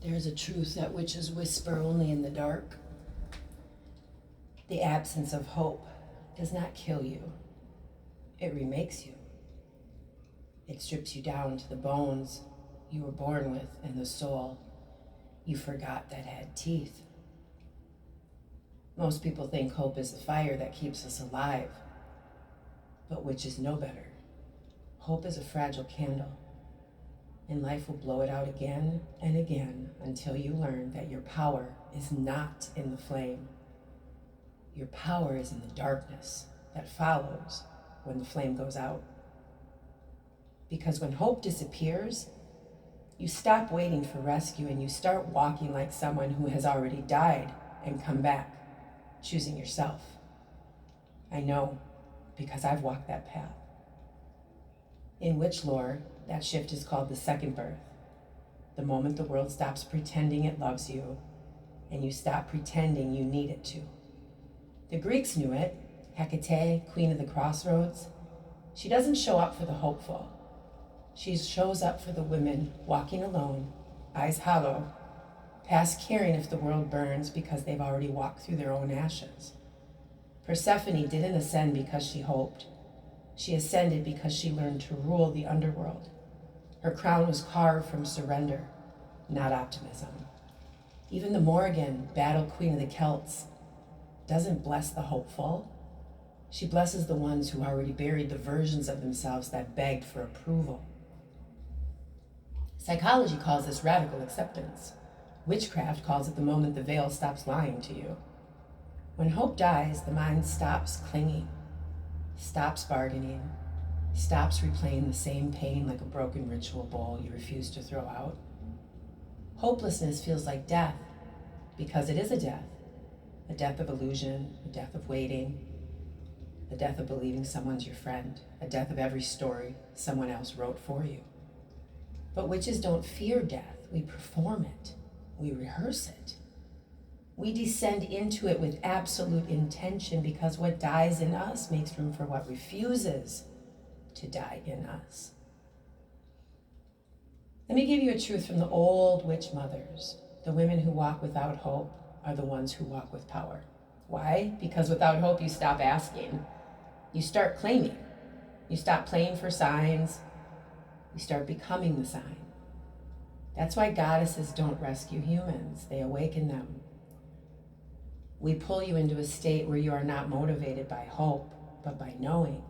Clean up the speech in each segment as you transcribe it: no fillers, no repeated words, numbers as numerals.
There's a truth that witches whisper only in the dark. The absence of hope does not kill you. It remakes you. It strips you down to the bones you were born with and the soul you forgot that had teeth. Most people think hope is the fire that keeps us alive, but witches know better. Hope is a fragile candle, and life will blow it out again and again until you learn that your power is not in the flame. Your power is in the darkness that follows when the flame goes out. Because when hope disappears, you stop waiting for rescue and you start walking like someone who has already died and come back, choosing yourself. I know, because I've walked that path. In witch lore, that shift is called the second birth. The moment the world stops pretending it loves you and you stop pretending you need it to. The Greeks knew it. Hecate, queen of the crossroads. She doesn't show up for the hopeful. She shows up for the women walking alone, eyes hollow, past caring if the world burns because they've already walked through their own ashes. Persephone didn't ascend because she hoped. She ascended because she learned to rule the underworld. Her crown was carved from surrender, not optimism. Even the Morrigan, battle queen of the Celts, doesn't bless the hopeful. She blesses the ones who already buried the versions of themselves that begged for approval. Psychology calls this radical acceptance. Witchcraft calls it the moment the veil stops lying to you. When hope dies, the mind stops clinging, stops bargaining, stops replaying the same pain like a broken ritual bowl you refuse to throw out. Hopelessness feels like death because it is a death of illusion, a death of waiting, the death of believing someone's your friend, a death of every story someone else wrote for you. But witches don't fear death. We perform it. We rehearse it. We descend into it with absolute intention because what dies in us makes room for what refuses to die in us. Let me give you a truth from the old witch mothers. The women who walk without hope are the ones who walk with power. Why? Because without hope, you stop asking. You start claiming. You stop playing for signs. You start becoming the sign. That's why goddesses don't rescue humans. They awaken them. We pull you into a state where you are not motivated by hope, but by knowing.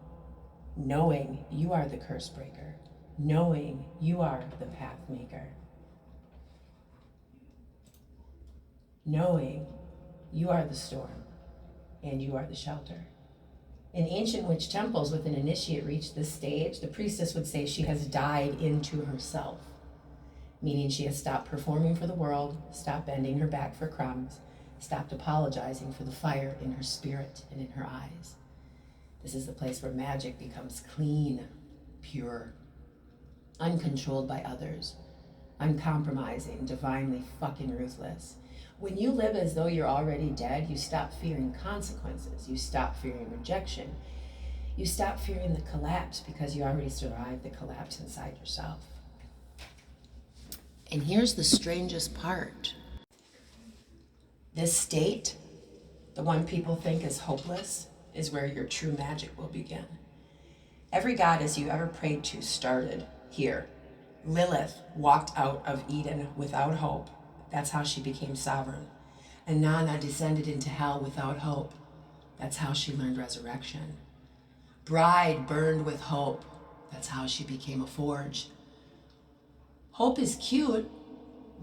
Knowing you are the curse breaker. Knowing you are the path maker. Knowing you are the storm and you are the shelter. In ancient witch temples, when an initiate reached this stage, the priestess would say she has died into herself, meaning she has stopped performing for the world, stopped bending her back for crumbs, stopped apologizing for the fire in her spirit and in her eyes. This is the place where magic becomes clean, pure, uncontrolled by others, uncompromising, divinely fucking ruthless. When you live as though you're already dead, you stop fearing consequences. You stop fearing rejection. You stop fearing the collapse because you already survived the collapse inside yourself. And here's the strangest part. This state, the one people think is hopeless, is where your true magic will begin. Every goddess you ever prayed to started here. Lilith walked out of Eden without hope. That's how she became sovereign. Inanna descended into hell without hope. That's how she learned resurrection. Bride burned with hope. That's how she became a forge. Hope is cute,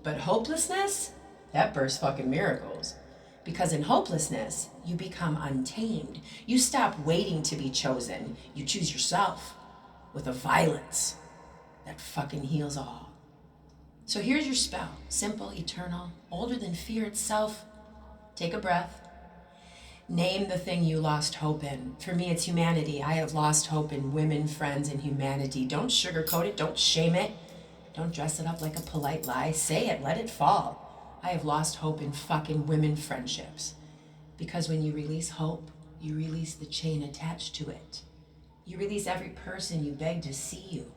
but hopelessness, that bursts fucking miracles. Because in hopelessness, you become untamed. You stop waiting to be chosen. You choose yourself with a violence that fucking heals all. So here's your spell. Simple, eternal, older than fear itself. Take a breath. Name the thing you lost hope in. For me, it's humanity. I have lost hope in women, friends, and humanity. Don't sugarcoat it. Don't shame it. Don't dress it up like a polite lie. Say it. Let it fall. I have lost hope in fucking women friendships. Because when you release hope, you release the chain attached to it. You release every person you beg to see you.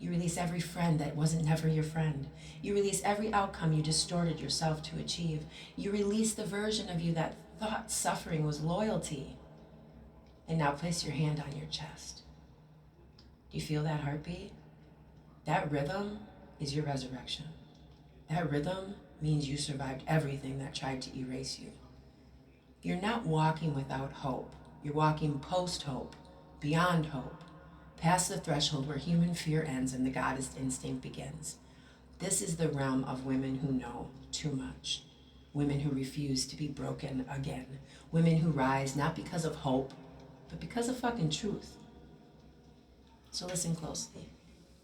You release every friend that wasn't never your friend. You release every outcome you distorted yourself to achieve. You release the version of you that thought suffering was loyalty. And now place your hand on your chest. Do you feel that heartbeat? That rhythm is your resurrection. That rhythm means you survived everything that tried to erase you. You're not walking without hope. You're walking post-hope, beyond hope, past the threshold where human fear ends and the goddess instinct begins. This is the realm of women who know too much. Women who refuse to be broken again. Women who rise not because of hope, but because of fucking truth. So listen closely.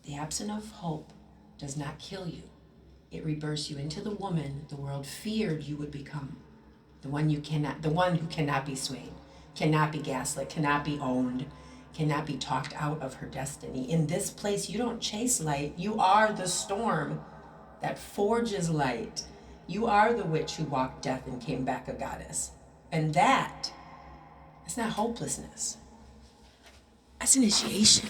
The absence of hope does not kill you. It rebirths you into the woman the world feared you would become. The one who cannot be swayed, cannot be gaslit, cannot be owned, cannot be talked out of her destiny. In this place, you don't chase light. You are the storm that forges light. You are the witch who walked death and came back a goddess. And that's not hopelessness. That's initiation.